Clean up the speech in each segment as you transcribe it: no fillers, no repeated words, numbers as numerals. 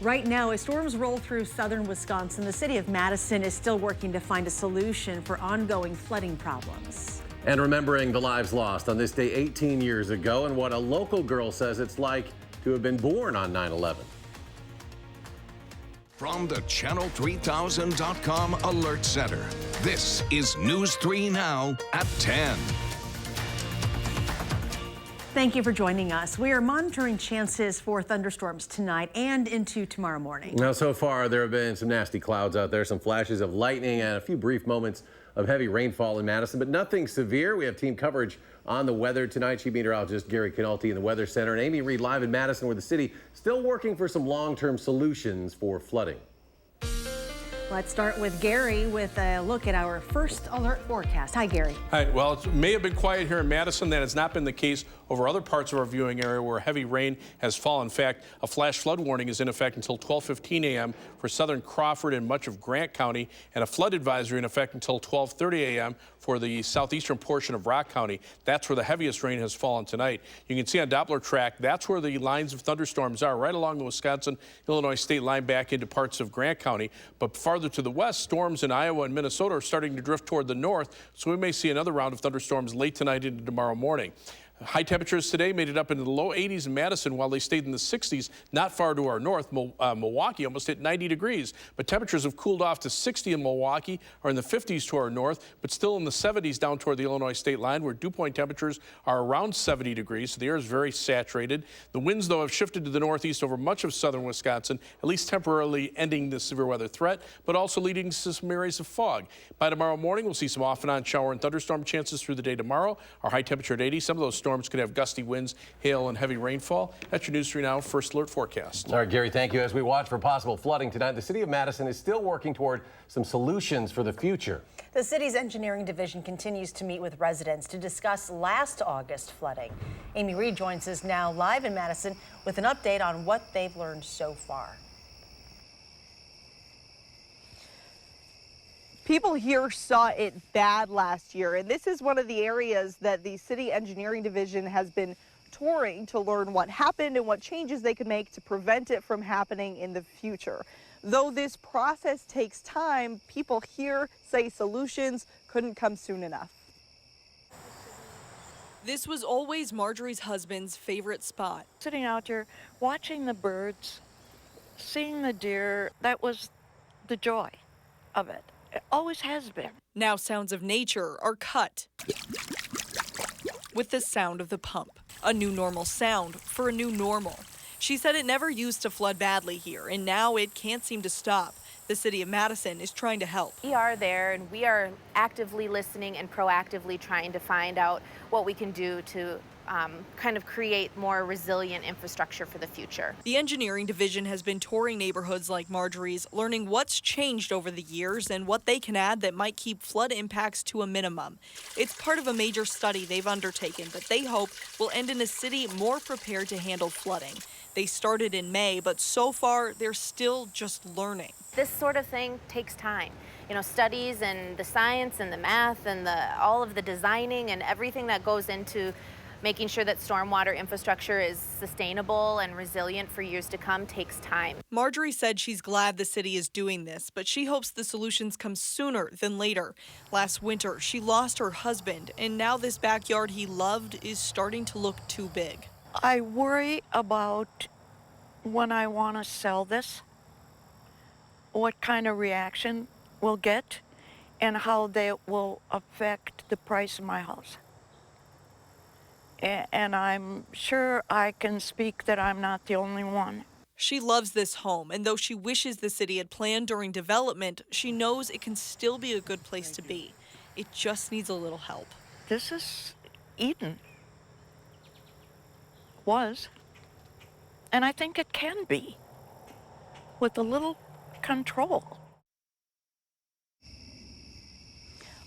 Right now, as storms roll through southern Wisconsin, the city of Madison is still working to find a solution for ongoing flooding problems. And remembering the lives lost on this day 18 years ago and what a local girl says it's like to have been born on 9/11. From the Channel3000.com Alert Center, this is News 3 Now at 10. Thank you for joining us. We are monitoring chances for thunderstorms tonight and into tomorrow morning. Now, so far, there have been some nasty clouds out there, some flashes of lightning and a few brief moments of heavy rainfall in Madison, but nothing severe. We have team coverage on the weather tonight. Chief Meteorologist Gary Canalti in the Weather Center and Amy Reed live in Madison, where the city still working for some long-term solutions for flooding. Let's start with Gary with a look at our first alert forecast. Hi, Gary. Hi. Well, it may have been quiet here in Madison. That has not been the case over other parts of our viewing area where heavy rain has fallen. In fact, a flash flood warning is in effect until 12:15 a.m. for southern Crawford and much of Grant County, and a flood advisory in effect until 12:30 a.m. for the southeastern portion of Rock County. That's where the heaviest rain has fallen tonight. You can see on Doppler track, that's where the lines of thunderstorms are, right along the Wisconsin-Illinois state line back into parts of Grant County. But farther to the west, storms in Iowa and Minnesota are starting to drift toward the north, so we may see another round of thunderstorms late tonight into tomorrow morning. High temperatures today made it up into the low 80s in Madison, while they stayed in the 60s not far to our north. Milwaukee almost hit 90 degrees, but temperatures have cooled off to 60 in Milwaukee, or in the 50s to our north, but still in the 70s down toward the Illinois state line, where dew point temperatures are around 70 degrees, so the air is very saturated. The winds, though, have shifted to the northeast over much of southern Wisconsin, at least temporarily ending the severe weather threat, but also leading to some areas of fog. By tomorrow morning, we'll see some off and on shower and thunderstorm chances through the day tomorrow. Our high temperature at 80. Some of those storms could have gusty winds, hail, and heavy rainfall. That's your News 3 Now First Alert forecast. All right, Gary, thank you. As we watch for possible flooding tonight, the city of Madison is still working toward some solutions for the future. The city's engineering division continues to meet with residents to discuss last August flooding. Amy Reed joins us now live in Madison with an update on what they've learned so far. People here saw it bad last year, and this is one of the areas that the city engineering division has been touring to learn what happened and what changes they could make to prevent it from happening in the future. Though this process takes time, people here say solutions couldn't come soon enough. This was always Marjorie's husband's favorite spot. Sitting out here, watching the birds, seeing the deer, that was the joy of it. It always has been. Now sounds of nature are cut with the sound of the pump. A new normal sound for a new normal. She said it never used to flood badly here, and now it can't seem to stop. The city of Madison is trying to help. We are there, and we are actively listening and proactively trying to find out what we can do to kind of create more resilient infrastructure for the future. The engineering division has been touring neighborhoods like Marjorie's, learning what's changed over the years and what they can add that might keep flood impacts to a minimum. It's part of a major study they've undertaken that they hope will end in a city more prepared to handle flooding. They started in May, but so far they're still just learning. This sort of thing takes time. You know, studies and the science and the math and all of the designing and everything that goes into making sure that stormwater infrastructure is sustainable and resilient for years to come takes time. Marjorie said she's glad the city is doing this, but she hopes the solutions come sooner than later. Last winter, she lost her husband, and now this backyard he loved is starting to look too big. I worry about when I want to sell this, what kind of reaction we'll get, and how they will affect the price of my house. And I'm sure I can speak that I'm not the only one. She loves this home, and though she wishes the city had planned during development, she knows it can still be a good place to be. It just needs a little help. This is Eden. Was. And I think it can be, with a little control.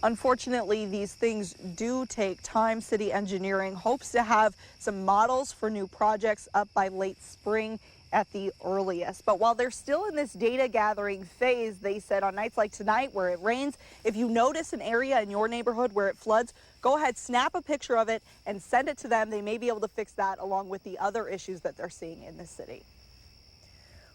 Unfortunately, these things do take time. City engineering hopes to have some models for new projects up by late spring at the earliest. But while they're still in this data gathering phase, they said on nights like tonight where it rains, if you notice an area in your neighborhood where it floods, go ahead, snap a picture of it and send it to them. They may be able to fix that along with the other issues that they're seeing in the city.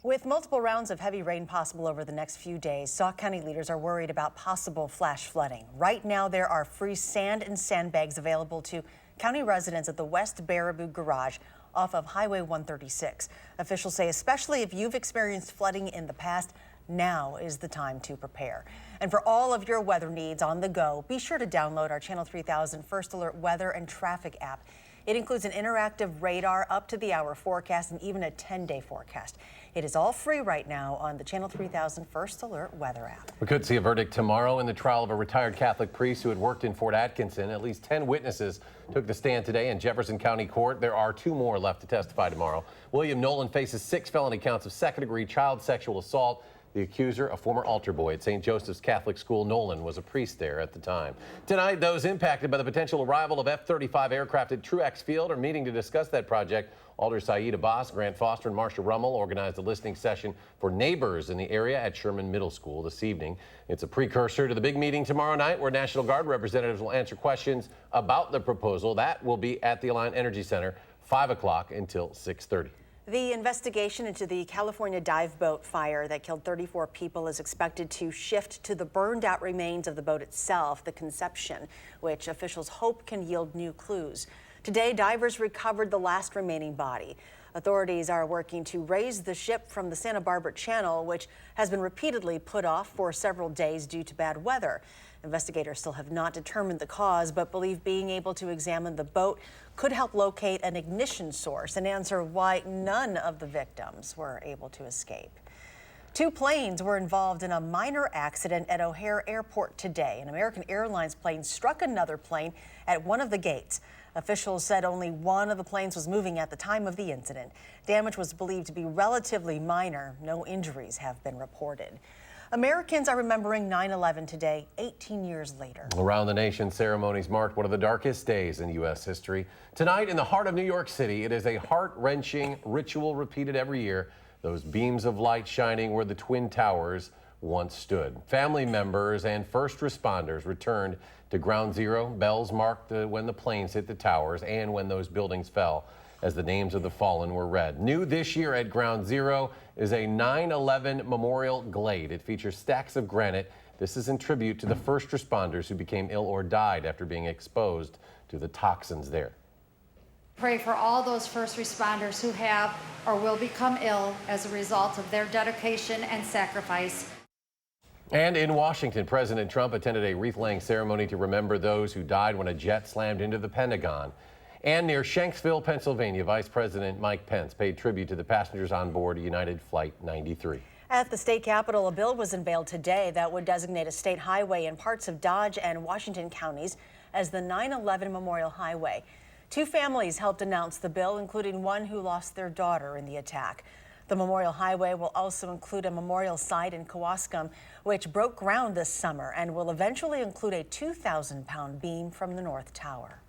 With multiple rounds of heavy rain possible over the next few days, Sauk County leaders are worried about possible flash flooding. Right now, there are free sand and sandbags available to county residents at the West Baraboo Garage off of Highway 136. Officials say especially if you've experienced flooding in the past, now is the time to prepare. And for all of your weather needs on the go, be sure to download our Channel 3000 First Alert Weather and Traffic app. It includes an interactive radar, up-to-the-hour forecast, and even a 10-day forecast. It is all free right now on the Channel 3000 First Alert Weather app. We could see a verdict tomorrow in the trial of a retired Catholic priest who had worked in Fort Atkinson. At least 10 witnesses took the stand today in Jefferson County Court. There are 2 more left to testify tomorrow. William Nolan faces 6 felony counts of second-degree child sexual assault. The accuser, a former altar boy at St. Joseph's Catholic School. Nolan was a priest there at the time. Tonight, those impacted by the potential arrival of F-35 aircraft at Truax Field are meeting to discuss that project. Alder Saeed Abbas, Grant Foster, and Marcia Rummel organized a listening session for neighbors in the area at Sherman Middle School this evening. It's a precursor to the big meeting tomorrow night where National Guard representatives will answer questions about the proposal. That will be at the Alliant Energy Center, 5 o'clock until 6:30. The investigation into the California dive boat fire that killed 34 people is expected to shift to the burned out remains of the boat itself, the Conception, which officials hope can yield new clues. Today, divers recovered the last remaining body. Authorities are working to raise the ship from the Santa Barbara Channel, which has been repeatedly put off for several days due to bad weather. Investigators still have not determined the cause, but believe being able to examine the boat could help locate an ignition source and answer why none of the victims were able to escape. 2 planes were involved in a minor accident at O'Hare Airport today. An American Airlines plane struck another plane at one of the gates. Officials said only one of the planes was moving at the time of the incident. Damage was believed to be relatively minor. No injuries have been reported. Americans are remembering 9/11 today, 18 years later. Around the nation, ceremonies marked one of the darkest days in U.S. history. Tonight, in the heart of New York City, it is a heart-wrenching ritual repeated every year. Those beams of light shining where the Twin Towers once stood. Family members and first responders returned to Ground Zero. Bells marked when the planes hit the towers and when those buildings fell, as the names of the fallen were read. New this year at Ground Zero is a 9/11 memorial glade. It features stacks of granite. This is in tribute to the first responders who became ill or died after being exposed to the toxins there. Pray for all those first responders who have or will become ill as a result of their dedication and sacrifice. And in Washington, President Trump attended a wreath-laying ceremony to remember those who died when a jet slammed into the Pentagon. And near Shanksville, Pennsylvania, Vice President Mike Pence paid tribute to the passengers on board United Flight 93. At the state capitol, a bill was unveiled today that would designate a state highway in parts of Dodge and Washington counties as the 9/11 Memorial Highway. 2 families helped announce the bill, including one who lost their daughter in the attack. The Memorial Highway will also include a memorial site in Kewaskum, which broke ground this summer, and will eventually include a 2,000-pound beam from the North Tower.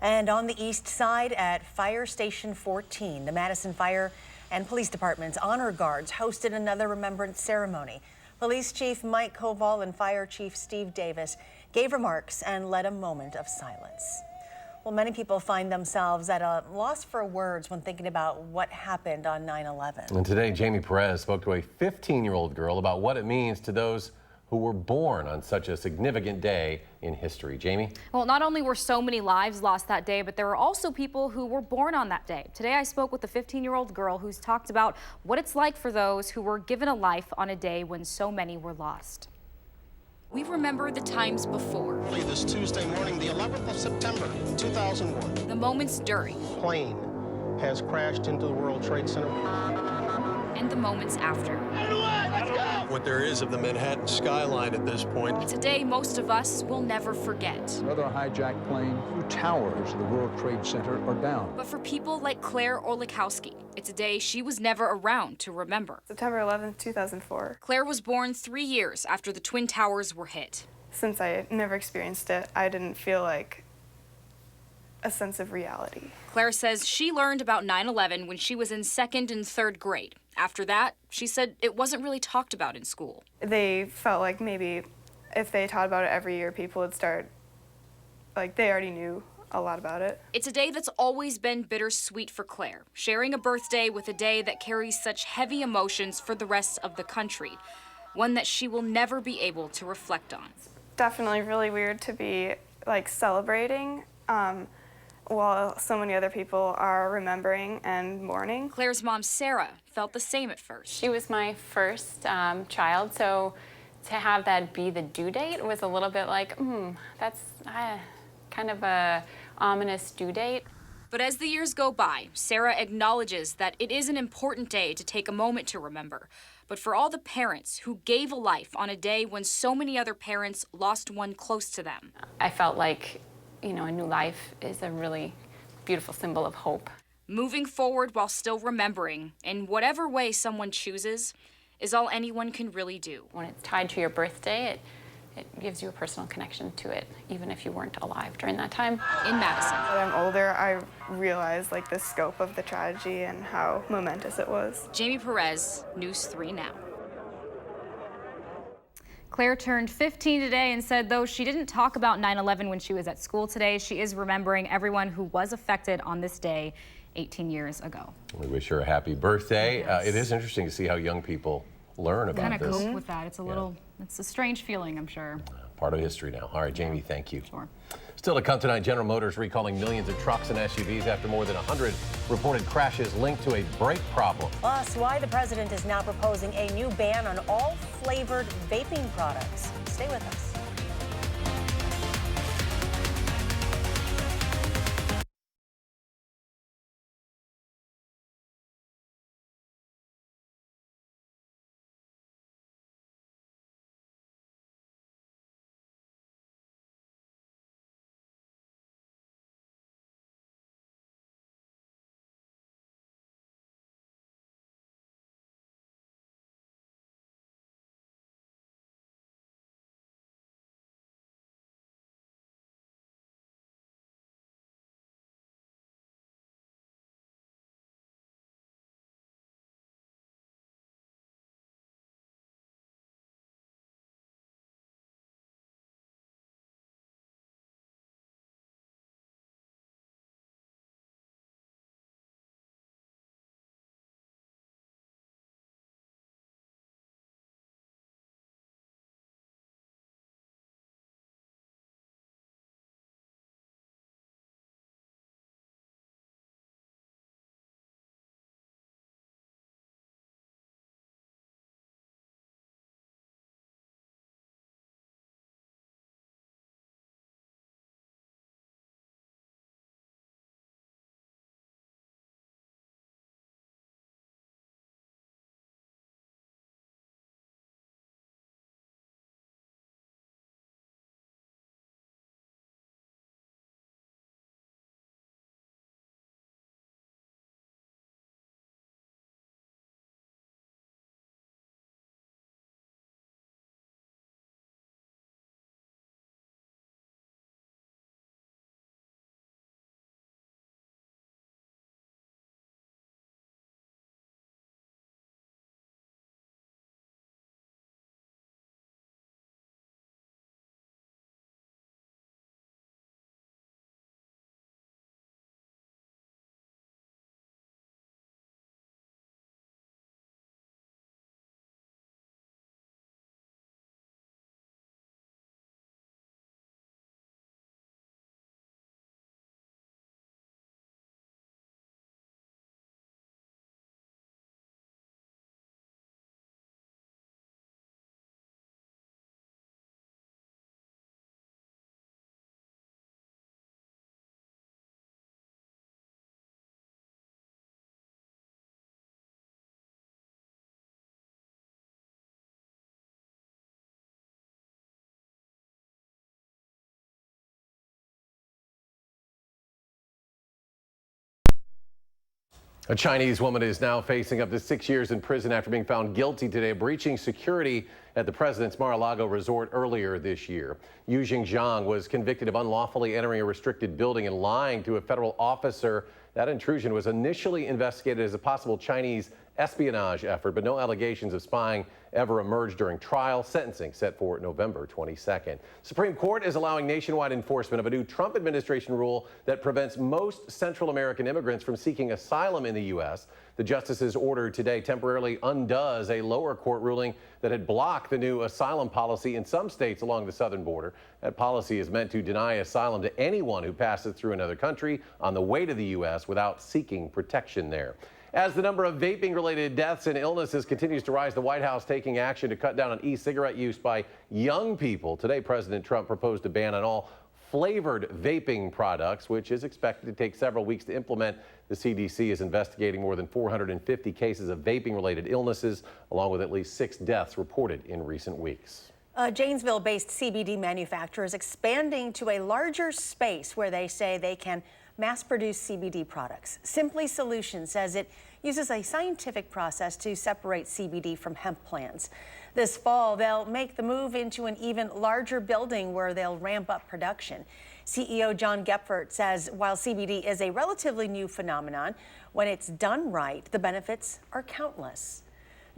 And on the east side at Fire Station 14, the Madison Fire and Police Department's honor guards hosted another remembrance ceremony. Police Chief Mike Koval and Fire Chief Steve Davis gave remarks and led a moment of silence. Well, many people find themselves at a loss for words when thinking about what happened on 9/11. And today, Jamie Perez spoke to a 15-year-old girl about what it means to those who were born on such a significant day in history. Jamie? Well, not only were so many lives lost that day, but there were also people who were born on that day. Today, I spoke with a 15-year-old girl who's talked about what it's like for those who were given a life on a day when so many were lost. We remember the times before. This Tuesday morning, the 11th of September, 2001. The moments during. Plane has crashed into the World Trade Center. And the moments after. What there is of the Manhattan skyline at this point. It's a day most of us will never forget. Another hijacked plane. 2 towers of the World Trade Center are down. But for people like Claire Orlikowski, it's a day she was never around to remember. September 11th, 2004. Claire was born 3 years after the Twin Towers were hit. Since I never experienced it, I didn't feel like a sense of reality. Claire says she learned about 9/11 when she was in 2nd and 3rd grade. After that, she said it wasn't really talked about in school. They felt like maybe if they taught about it every year, people would start like they already knew a lot about it. It's a day that's always been bittersweet for Claire, sharing a birthday with a day that carries such heavy emotions for the rest of the country, one that she will never be able to reflect on. Definitely really weird to be like celebrating while so many other people are remembering and mourning. Claire's mom, Sarah, felt the same at first. She was my first child, so to have that be the due date was a little bit like, that's kind of a ominous due date. But as the years go by, Sarah acknowledges that it is an important day to take a moment to remember. But for all the parents who gave a life on a day when so many other parents lost one close to them, I felt like, you know, a new life is a really beautiful symbol of hope. moving forward while still remembering, in whatever way someone chooses, is all anyone can really do. When it's tied to your birthday, it gives you a personal connection to it, even if you weren't alive during that time. In Madison. As I'm older, I realized like the scope of the tragedy and how momentous it was. Jamie Perez, News 3 Now. Claire turned 15 today and said though she didn't talk about 9/11 when she was at school today, she is remembering everyone who was affected on this day 18 years ago. We wish her a happy birthday. Yes. It is interesting to see how young people learn about Kind of this. cope with that. It's a little, it's a strange feeling, I'm sure. Part of history now. All right, Jamie, thank you. Sure. Still to come tonight, General Motors recalling millions of trucks and SUVs after more than 100 reported crashes linked to a brake problem. Plus, why the president is now proposing a new ban on all flavored vaping products. Stay with us. A Chinese woman is now facing up to 6 years in prison after being found guilty today of breaching security at the president's Mar-a-Lago resort earlier this year. Yu Xingjiang was convicted of unlawfully entering a restricted building and lying to a federal officer. That intrusion was initially investigated as a possible Chinese espionage effort, but no allegations of spying ever emerged during trial. Sentencing set for November 22nd. Supreme Court is allowing nationwide enforcement of a new Trump administration rule that prevents most Central American immigrants from seeking asylum in the U.S. The justice's order today temporarily undoes a lower court ruling that had blocked the new asylum policy in some states along the southern border. That policy is meant to deny asylum to anyone who passes through another country on the way to the U.S. without seeking protection there. As the number of vaping-related deaths and illnesses continues to rise, the White House taking action to cut down on e-cigarette use by young people. Today, President Trump proposed a ban on all flavored vaping products, which is expected to take several weeks to implement. The CDC is investigating more than 450 cases of vaping-related illnesses, along with at least 6 deaths reported in recent weeks. A Janesville-based CBD manufacturer is expanding to a larger space where they say they can mass-produce CBD products. Simply Solutions says it uses a scientific process to separate CBD from hemp plants. This fall, they'll make the move into an even larger building where they'll ramp up production. CEO John Gephardt says while CBD is a relatively new phenomenon, when it's done right, the benefits are countless.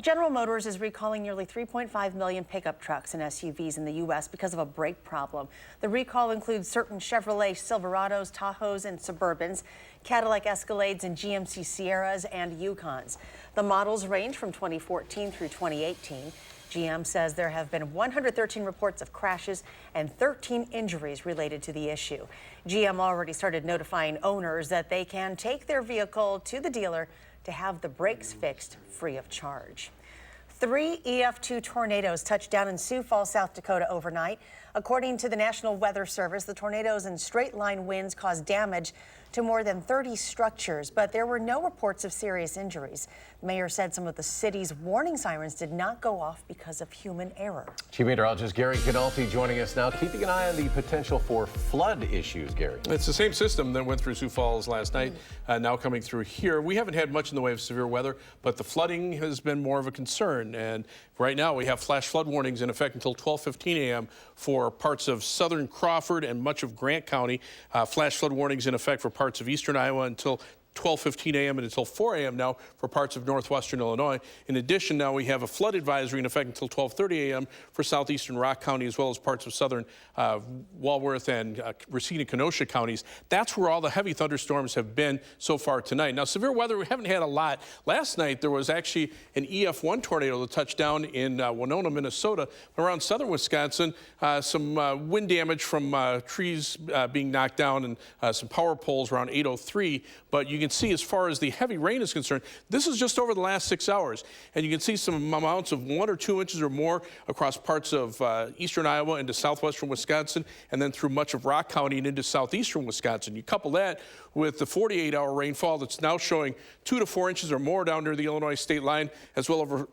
General Motors is recalling nearly 3.5 million pickup trucks and SUVs in the U.S. because of a brake problem. The recall includes certain Chevrolet Silverados, Tahoes, and Suburbans, Cadillac Escalades, and GMC Sierras and Yukons. The models range from 2014 through 2018. GM says there have been 113 reports of crashes and 13 injuries related to the issue. GM already started notifying owners that they can take their vehicle to the dealer to have the brakes fixed free of charge. 3 EF2 tornadoes touched down in Sioux Falls, South Dakota overnight. According to the National Weather Service, the tornadoes and straight-line winds caused damage to more than 30 structures, but there were no reports of serious injuries. The mayor said some of the city's warning sirens did not go off because of human error. Chief Meteorologist Gary Canalti joining us now, keeping an eye on the potential for flood issues, Gary. It's the same system that went through Sioux Falls last night, now coming through here. We haven't had much in the way of severe weather, but the flooding has been more of a concern. And right now we have flash flood warnings in effect until 12:15 a.m. for parts of southern Crawford and much of Grant County. Flash flood warnings in effect for parts of eastern Iowa until 12:15 a.m. and until 4 a.m. now for parts of northwestern Illinois. In addition, now we have a flood advisory in effect until 12:30 a.m. for southeastern Rock County as well as parts of southern Walworth and Racine-Kenosha counties. That's where all the heavy thunderstorms have been so far tonight. Now, severe weather, we haven't had a lot. Last night, there was actually an EF1 tornado that touched down in Winona, Minnesota. Around southern Wisconsin, some wind damage from trees being knocked down and some power poles around 8:03. But you can see as far as the heavy rain is concerned, this is just over the last 6 hours. And you can see some amounts of 1 or 2 inches or more across parts of eastern Iowa into southwestern Wisconsin, and then through much of Rock County and into southeastern Wisconsin. You couple that with the 48-hour rainfall that's now showing 2 to 4 inches or more down near the Illinois state line, as well over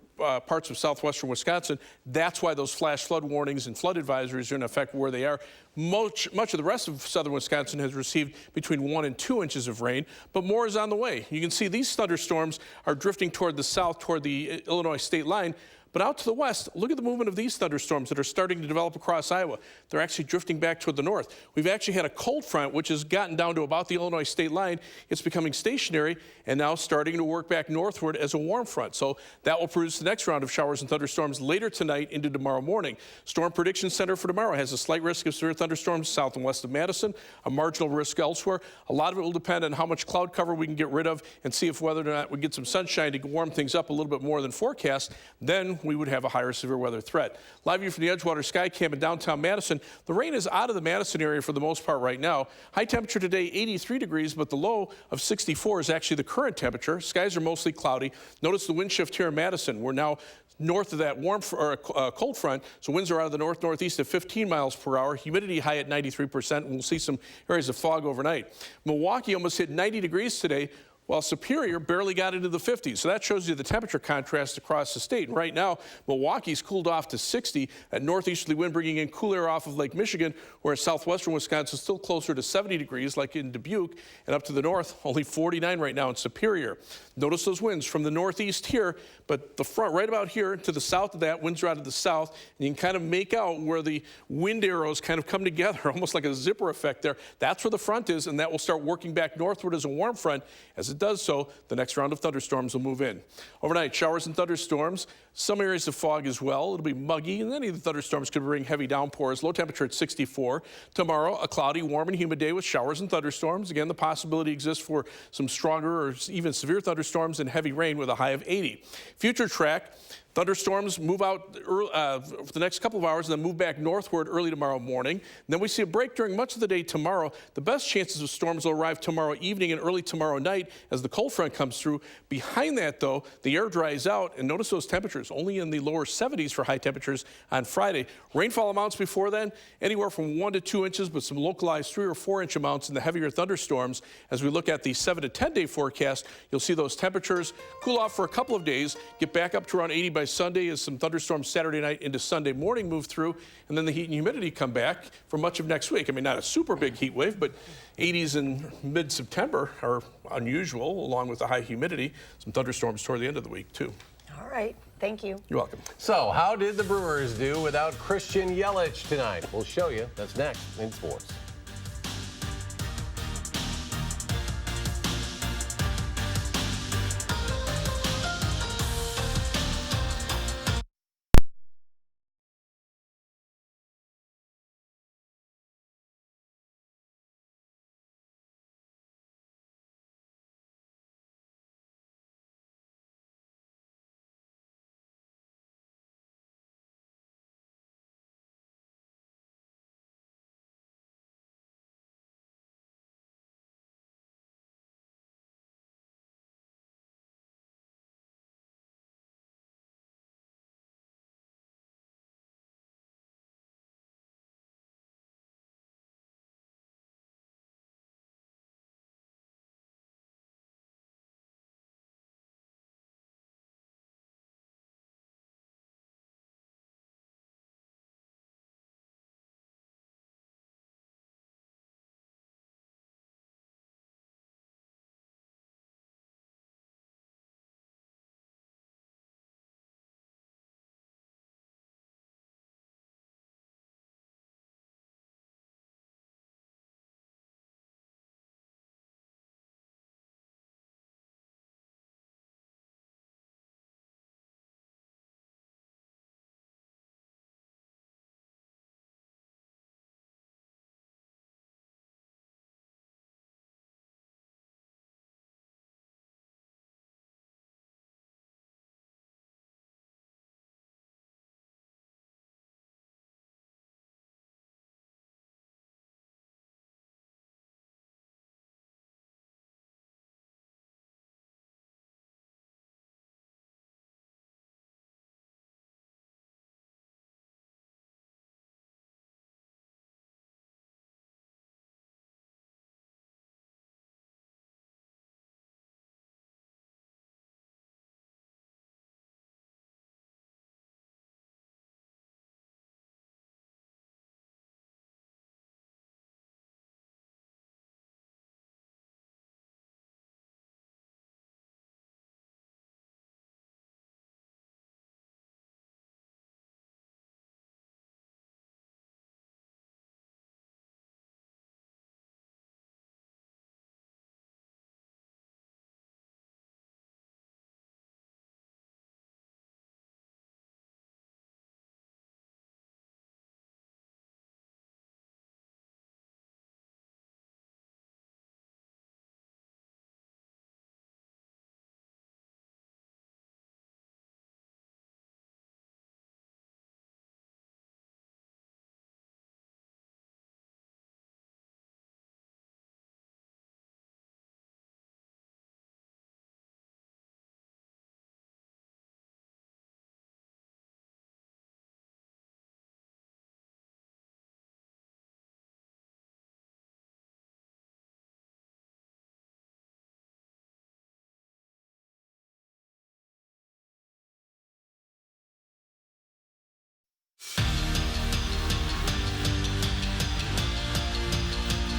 parts of southwestern Wisconsin. That's why those flash flood warnings and flood advisories are in effect where they are. Much of the rest of southern Wisconsin has received between 1 and 2 inches of rain, but more is on the way. You can see these thunderstorms are drifting toward the south, toward the Illinois state line. But out to the west, look at the movement of these thunderstorms that are starting to develop across Iowa. They're actually drifting back toward the north. We've actually had a cold front, which has gotten down to about the Illinois state line. It's becoming stationary and now starting to work back northward as a warm front. So that will produce the next round of showers and thunderstorms later tonight into tomorrow morning. Storm Prediction Center for tomorrow has a slight risk of severe thunderstorms south and west of Madison, a marginal risk elsewhere. A lot of it will depend on how much cloud cover we can get rid of and see if whether or not we get some sunshine to warm things up a little bit more than forecast. Then we would have a higher severe weather threat. Live view from the Edgewater Sky Cam in downtown Madison. The rain is out of the Madison area for the most part right now. High temperature today, 83 degrees, but the low of 64 is actually the current temperature. Skies are mostly cloudy. Notice the wind shift here in Madison. We're now north of that cold front, so winds are out of the north-northeast at 15 miles per hour. Humidity high at 93%, and we'll see some areas of fog overnight. Milwaukee almost hit 90 degrees today, while Superior barely got into the 50s. So that shows you the temperature contrast across the state. And right now, Milwaukee's cooled off to 60 at northeasterly wind, bringing in cool air off of Lake Michigan, whereas southwestern Wisconsin is still closer to 70 degrees, like in Dubuque, and up to the north, only 49 right now in Superior. Notice those winds from the northeast here, but the front right about here to the south of that, winds are out of the south, and you can kind of make out where the wind arrows kind of come together, almost like a zipper effect there. That's where the front is, and that will start working back northward as a warm front. As it does so, the next round of thunderstorms will move in. Overnight, showers and thunderstorms, some areas of fog as well. It'll be muggy, and any of the thunderstorms could bring heavy downpours. Low temperature at 64. Tomorrow, a cloudy, warm, and humid day with showers and thunderstorms. Again, the possibility exists for some stronger or even severe thunderstorms and heavy rain with a high of 80. Future track. Thunderstorms move out for the next couple of hours and then move back northward early tomorrow morning. And then we see a break during much of the day tomorrow. The best chances of storms will arrive tomorrow evening and early tomorrow night as the cold front comes through. Behind that, though, the air dries out, and notice those temperatures only in the lower 70s for high temperatures on Friday. Rainfall amounts before then anywhere from 1 to 2 inches, but some localized 3 or 4 inch amounts in the heavier thunderstorms. As we look at the 7 to 10 day forecast, you'll see those temperatures cool off for a couple of days, get back up to around 80 by Sunday as some thunderstorms Saturday night into Sunday morning move through, and then the heat and humidity come back for much of next week. I mean, not a super big heat wave, but 80s in mid-September are unusual, along with the high humidity. Some thunderstorms toward the end of the week, too. All right. Thank you. You're welcome. So, how did the Brewers do without Christian Yelich tonight? We'll show you. That's next in sports.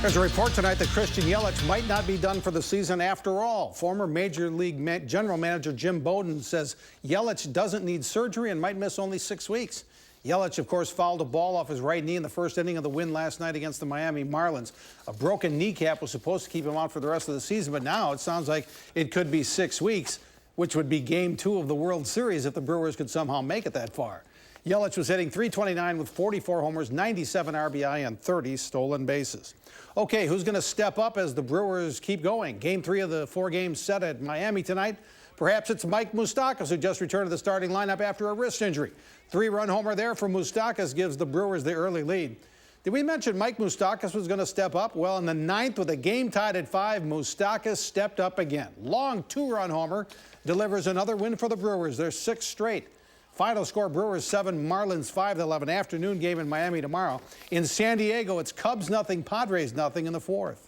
There's a report tonight that Christian Yelich might not be done for the season after all. Former Major League General Manager Jim Bowden says Yelich doesn't need surgery and might miss only 6 weeks. Yelich, of course, fouled a ball off his right knee in the first inning of the win last night against the Miami Marlins. A broken kneecap was supposed to keep him out for the rest of the season, but now it sounds like it could be 6 weeks, which would be Game 2 of the World Series if the Brewers could somehow make it that far. Yelich was hitting .329 with 44 homers, 97 RBI, and 30 stolen bases. Okay, who's going to step up as the Brewers keep going? Game 3 of the 4-game set at Miami tonight. Perhaps it's Mike Moustakas, who just returned to the starting lineup after a wrist injury. 3-run homer there for Moustakas gives the Brewers the early lead. Did we mention Mike Moustakas was going to step up? Well, in the 9th, with a game tied at 5, Moustakas stepped up again. Long 2-run homer delivers another win for the Brewers. They're 6th straight. Final score, Brewers 7, Marlins 5. They'll have an afternoon game in Miami tomorrow. In San Diego, it's Cubs nothing, Padres nothing in the 4th.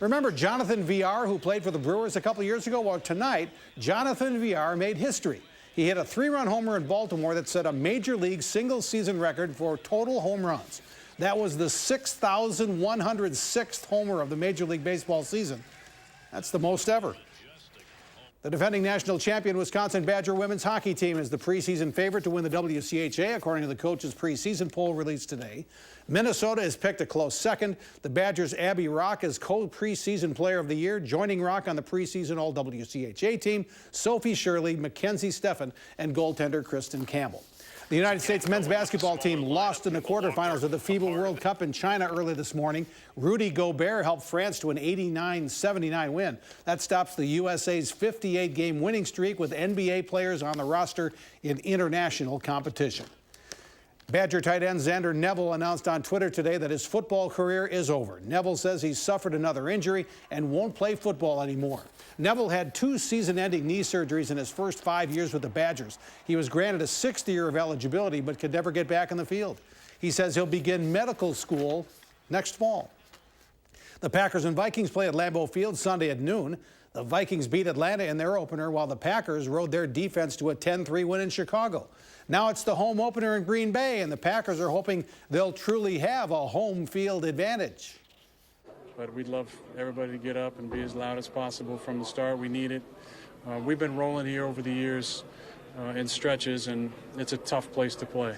Remember Jonathan Villar, who played for the Brewers a couple years ago? Well, tonight, Jonathan Villar made history. He hit a 3-run homer in Baltimore that set a major league single-season record for total home runs. That was the 6,106th homer of the Major League Baseball season. That's the most ever. The defending national champion Wisconsin Badger women's hockey team is the preseason favorite to win the WCHA, according to the coach's preseason poll released today. Minnesota has picked a close second. The Badgers' Abby Rock is co-preseason player of the year. Joining Rock on the preseason All-WCHA team, Sophie Shirley, Mackenzie Steffen, and goaltender Kristen Campbell. The United States men's basketball team lost in the quarterfinals of the FIBA World Cup in China early this morning. Rudy Gobert helped France to an 89-79 win. That stops the USA's 58-game winning streak with NBA players on the roster in international competition. Badger tight end Xander Neville announced on Twitter today that his football career is over. Neville says he's suffered another injury and won't play football anymore. Neville had 2 season-ending knee surgeries in his first 5 years with the Badgers. He was granted a 6th year of eligibility but could never get back in the field. He says he'll begin medical school next fall. The Packers and Vikings play at Lambeau Field Sunday at noon. The Vikings beat Atlanta in their opener, while the Packers rode their defense to a 10-3 win in Chicago. Now it's the home opener in Green Bay, and the Packers are hoping they'll truly have a home field advantage. But we'd love everybody to get up and be as loud as possible from the start. We need it. We've been rolling here over the years in stretches, and it's a tough place to play.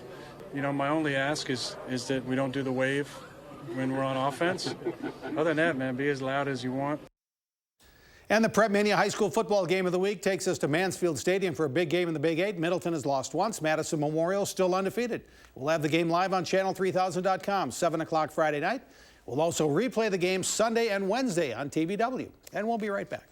You know, my only ask is that we don't do the wave when we're on offense. Other than that, man, be as loud as you want. And the Prep Mania High School football game of the week takes us to Mansfield Stadium for a big game in the Big 8. Middleton has lost once. Madison Memorial still undefeated. We'll have the game live on channel3000.com, 7 o'clock Friday night. We'll also replay the game Sunday and Wednesday on TVW. And we'll be right back.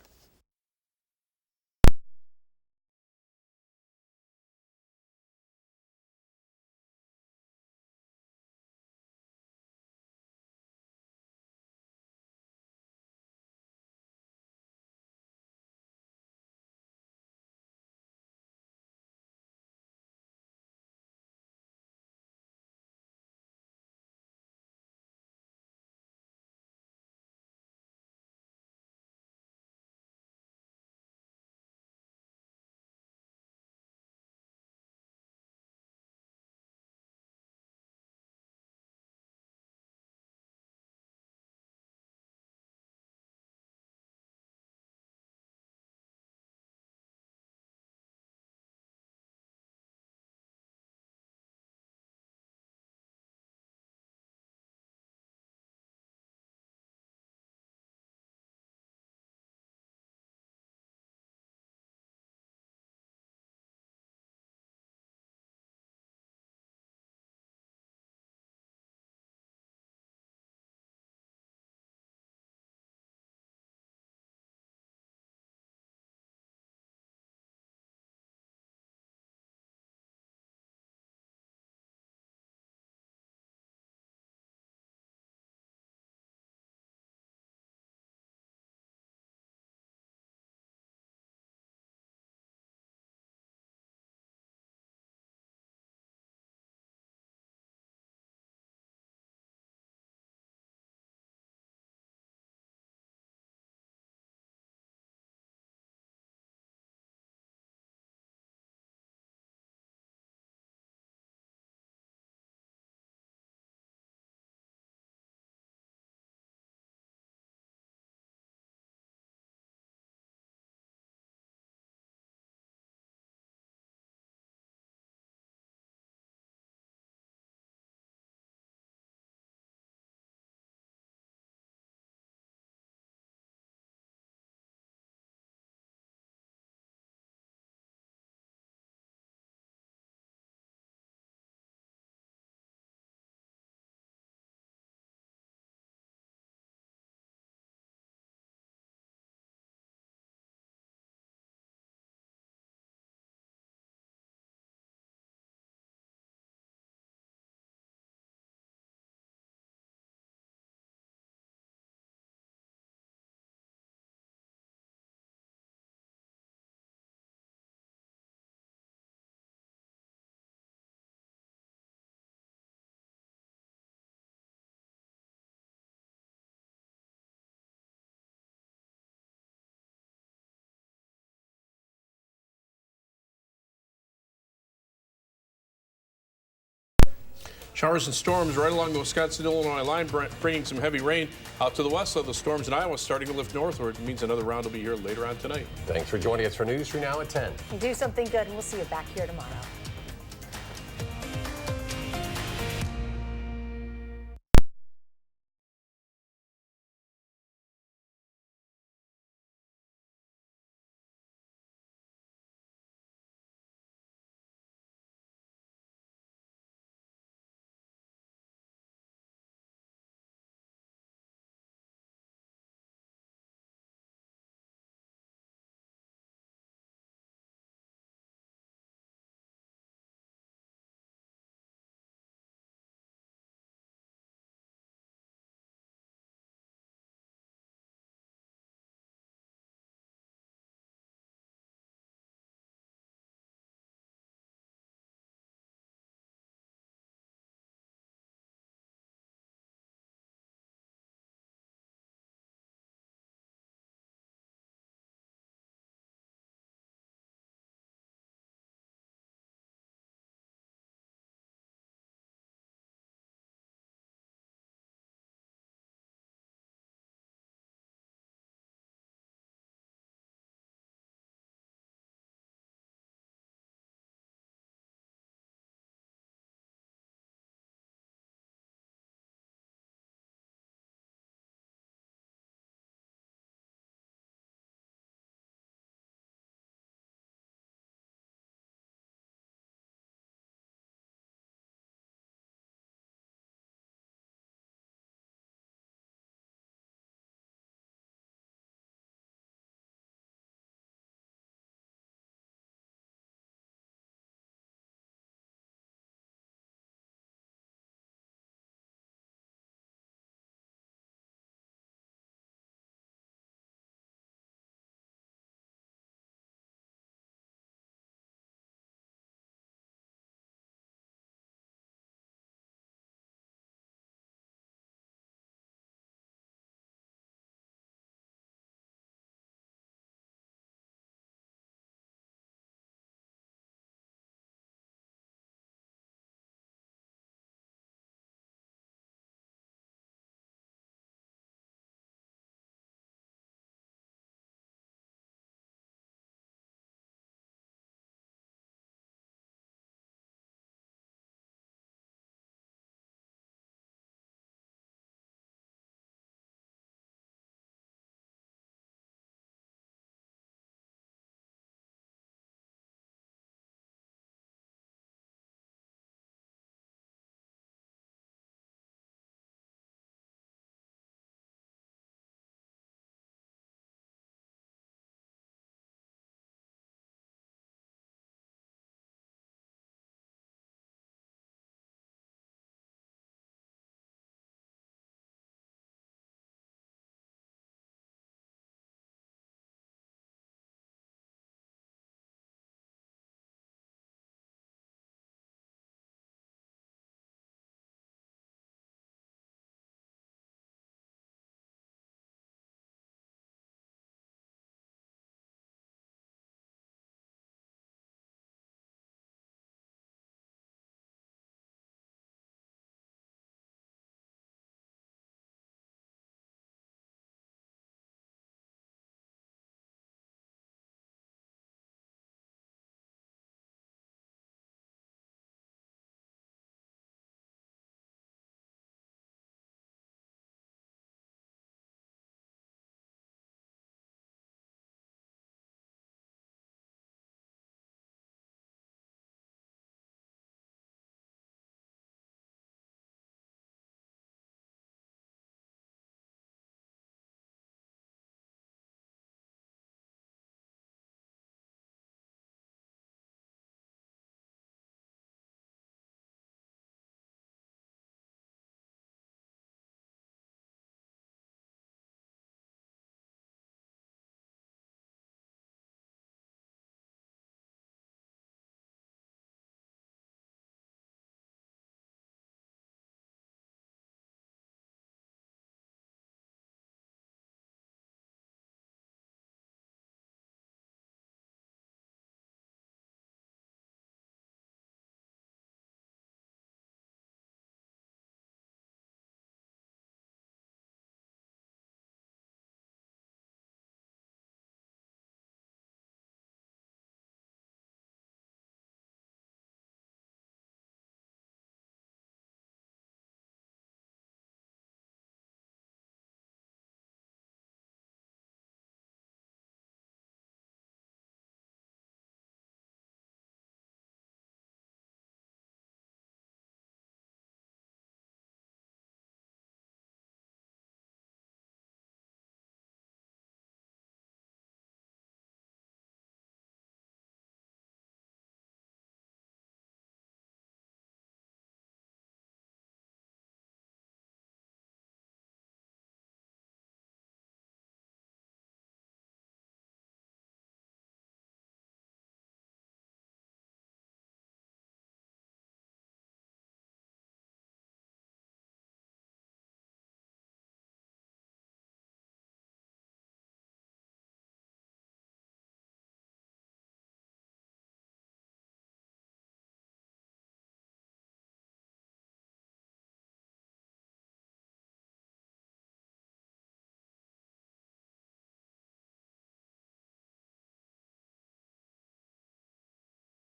Showers and storms right along the Wisconsin-Illinois line, bringing some heavy rain out to the west. So the storms in Iowa starting to lift northward. It means another round will be here later on tonight. Thanks for joining us for News 3 Now at 10. Do something good, and we'll see you back here tomorrow.